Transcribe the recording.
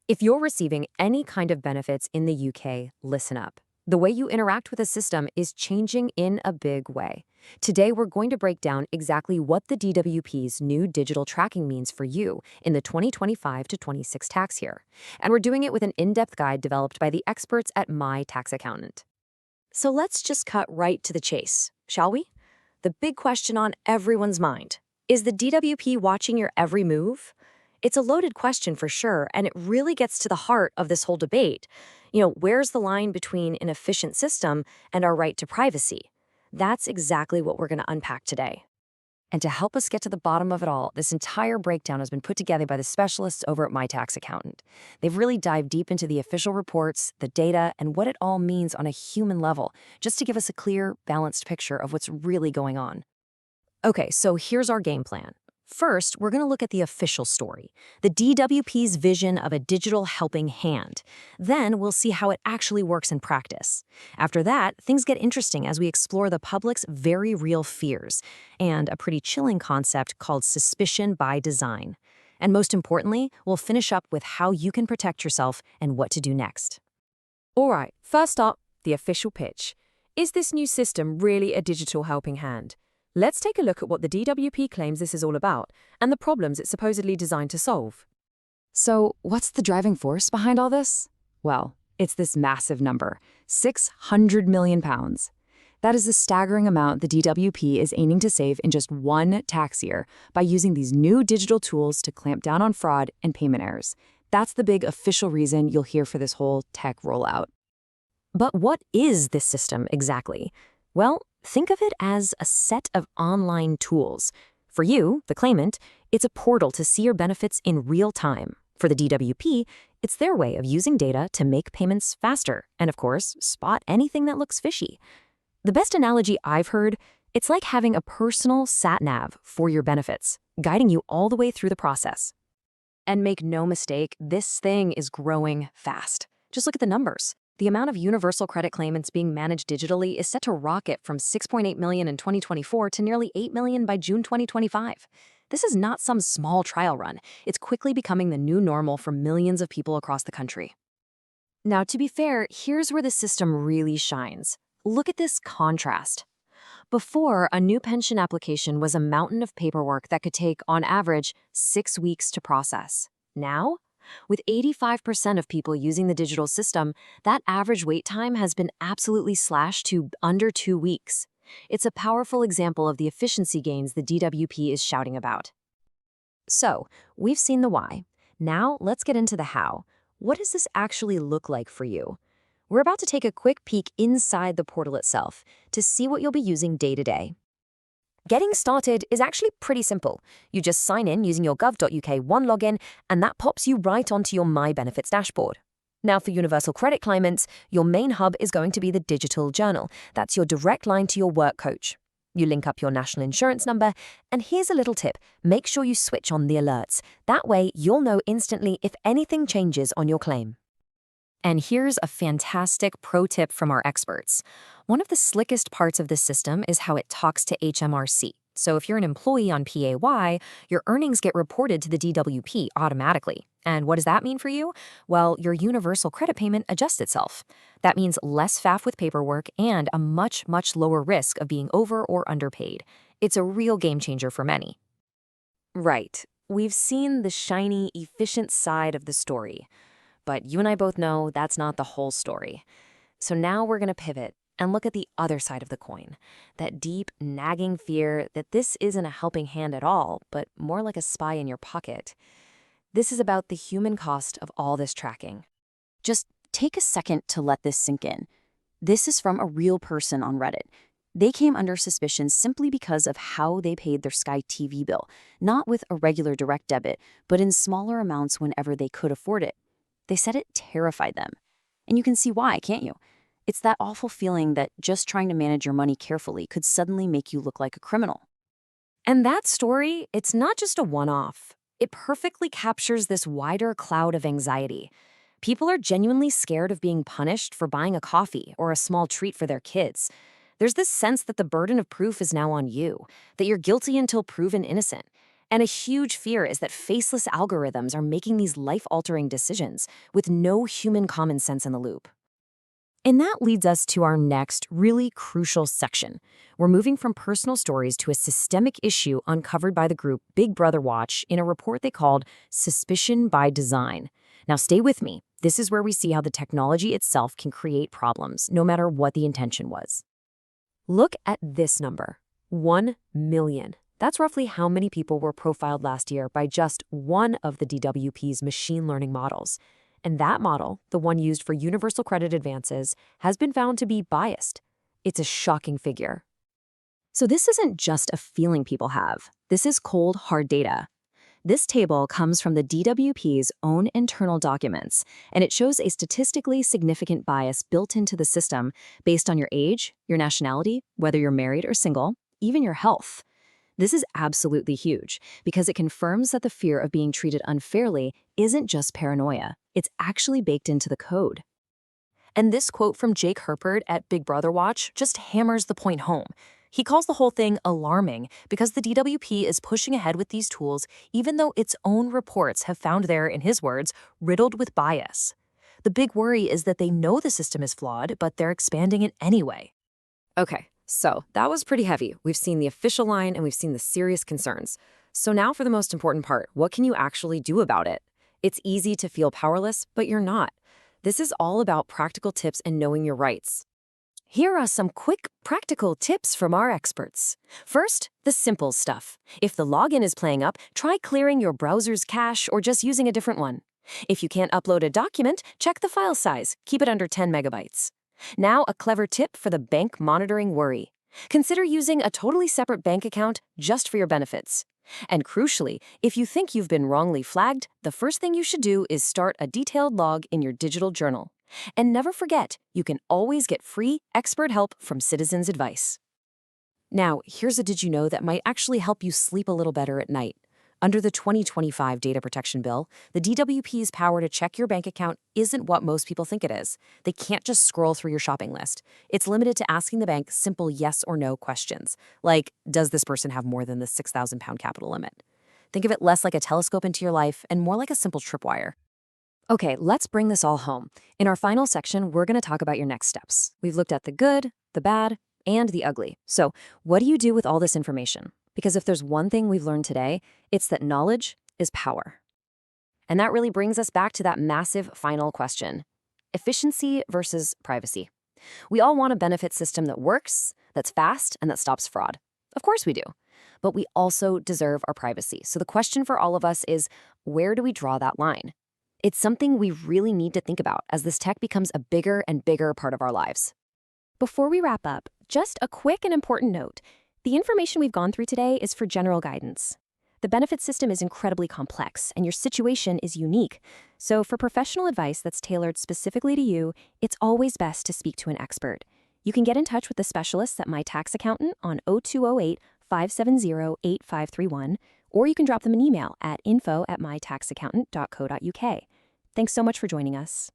If you're receiving any kind of benefits in the UK, listen up. The way you interact with the system is changing in a big way. Today, we're going to break down exactly what the DWP's new digital tracking means for you in the 2025 to 26 tax year. And we're doing it with an in-depth guide developed by the experts at My Tax Accountant. So let's just cut right to the chase, shall we? The big question on everyone's mind. Is the DWP watching your every move? It's a loaded question for sure, and it really gets to the heart of this whole debate. Where's the line between an efficient system and our right to privacy? That's exactly what we're going to unpack today. And to help us get to the bottom of it all, this entire breakdown has been put together by the specialists over at My Tax Accountant. They've really dived deep into the official reports, the data, and what it all means on a human level, just to give us a clear, balanced picture of what's really going on. Okay, so here's our game plan. First, we're going to look at the official story, the DWP's vision of a digital helping hand. Then we'll see how it actually works in practice. After that, things get interesting as we explore the public's very real fears and a pretty chilling concept called suspicion by design. And most importantly, we'll finish up with how you can protect yourself and what to do next. All right, first up, the official pitch. Is this new system really a digital helping hand? Let's take a look at what the DWP claims this is all about and the problems it's supposedly designed to solve. So, what's the driving force behind all this? Well, it's this massive number, £600 million. That is a staggering amount the DWP is aiming to save in just one tax year by using these new digital tools to clamp down on fraud and payment errors. That's the big official reason you'll hear for this whole tech rollout. But what is this system exactly? Well, think of it as a set of online tools. For you, the claimant, it's a portal to see your benefits in real time. For the DWP, it's their way of using data to make payments faster and, of course, spot anything that looks fishy. The best analogy I've heard, it's like having a personal sat-nav for your benefits, guiding you all the way through the process. And make no mistake, this thing is growing fast. Just look at the numbers. The amount of universal credit claimants being managed digitally is set to rocket from 6.8 million in 2024 to nearly 8 million by June 2025. This is not some small trial run. It's quickly becoming the new normal for millions of people across the country. Now, to be fair, here's where the system really shines. Look at this contrast. Before, a new pension application was a mountain of paperwork that could take, on average, 6 weeks to process. Now, with 85% of people using the digital system, that average wait time has been absolutely slashed to under 2 weeks. It's a powerful example of the efficiency gains the DWP is shouting about. So, we've seen the why. Now, let's get into the how. What does this actually look like for you? We're about to take a quick peek inside the portal itself to see what you'll be using day to day. Getting started is actually pretty simple. You just sign in using your gov.uk One login, and that pops you right onto your My Benefits dashboard. Now, for universal credit claimants, your main hub is going to be the digital journal. That's your direct line to your work coach. You link up your national insurance number, and here's a little tip. Make sure you switch on the alerts. That way, you'll know instantly if anything changes on your claim. And here's a fantastic pro tip from our experts. One of the slickest parts of this system is how it talks to HMRC. So if you're an employee on PAY, your earnings get reported to the DWP automatically. And what does that mean for you? Well, your universal credit payment adjusts itself. That means less faff with paperwork and a much, much lower risk of being over or underpaid. It's a real game changer for many. Right. We've seen the shiny, efficient side of the story. But you and I both know that's not the whole story. So now we're going to pivot and look at the other side of the coin, that deep, nagging fear that this isn't a helping hand at all, but more like a spy in your pocket. This is about the human cost of all this tracking. Just take a second to let this sink in. This is from a real person on Reddit. They came under suspicion simply because of how they paid their Sky TV bill, not with a regular direct debit, but in smaller amounts whenever they could afford it. They said it terrified them. And you can see why, can't you? It's that awful feeling that just trying to manage your money carefully could suddenly make you look like a criminal. And that story, it's not just a one-off. It perfectly captures this wider cloud of anxiety. People are genuinely scared of being punished for buying a coffee or a small treat for their kids. There's this sense that the burden of proof is now on you, that you're guilty until proven innocent. And a huge fear is that faceless algorithms are making these life-altering decisions with no human common sense in the loop. And that leads us to our next really crucial section. We're moving from personal stories to a systemic issue uncovered by the group Big Brother Watch in a report they called Suspicion by Design. Now stay with me. This is where we see how the technology itself can create problems, no matter what the intention was. Look at this number, 1 million. That's roughly how many people were profiled last year by just one of the DWP's machine learning models. And that model, the one used for universal credit advances, has been found to be biased. It's a shocking figure. So this isn't just a feeling people have. This is cold, hard data. This table comes from the DWP's own internal documents, and it shows a statistically significant bias built into the system based on your age, your nationality, whether you're married or single, even your health. This is absolutely huge because it confirms that the fear of being treated unfairly isn't just paranoia. It's actually baked into the code. And this quote from Jake Herpert at Big Brother Watch just hammers the point home. He calls the whole thing alarming because the DWP is pushing ahead with these tools even though its own reports have found they're, in his words, riddled with bias. The big worry is that they know the system is flawed, but they're expanding it anyway. Okay, so that was pretty heavy. We've seen the official line and we've seen the serious concerns. So now for the most important part, what can you actually do about it? It's easy to feel powerless, but you're not. This is all about practical tips and knowing your rights. Here are some quick, practical tips from our experts. First, the simple stuff. If the login is playing up, try clearing your browser's cache or just using a different one. If you can't upload a document, check the file size. Keep it under 10 megabytes. Now, a clever tip for the bank monitoring worry. Consider using a totally separate bank account just for your benefits. And crucially, if you think you've been wrongly flagged, the first thing you should do is start a detailed log in your digital journal. And never forget, you can always get free expert help from Citizens Advice. Now, here's a did you know that might actually help you sleep a little better at night. Under the 2025 Data Protection Bill, the DWP's power to check your bank account isn't what most people think it is. They can't just scroll through your shopping list. It's limited to asking the bank simple yes or no questions, like, does this person have more than the 6,000-pound capital limit? Think of it less like a telescope into your life and more like a simple tripwire. Okay, let's bring this all home. In our final section, we're going to talk about your next steps. We've looked at the good, the bad, and the ugly. So, what do you do with all this information? Because if there's one thing we've learned today, it's that knowledge is power. And that really brings us back to that massive final question. Efficiency versus privacy. We all want a benefit system that works, that's fast, and that stops fraud. Of course we do. But we also deserve our privacy. So the question for all of us is, where do we draw that line? It's something we really need to think about as this tech becomes a bigger and bigger part of our lives. Before we wrap up, just a quick and important note. The information we've gone through today is for general guidance. The benefit system is incredibly complex, and your situation is unique. So for professional advice that's tailored specifically to you, it's always best to speak to an expert. You can get in touch with the specialists at My Tax Accountant on 0208-570-8531, or you can drop them an email at info@mytaxaccountant.co.uk. Thanks so much for joining us.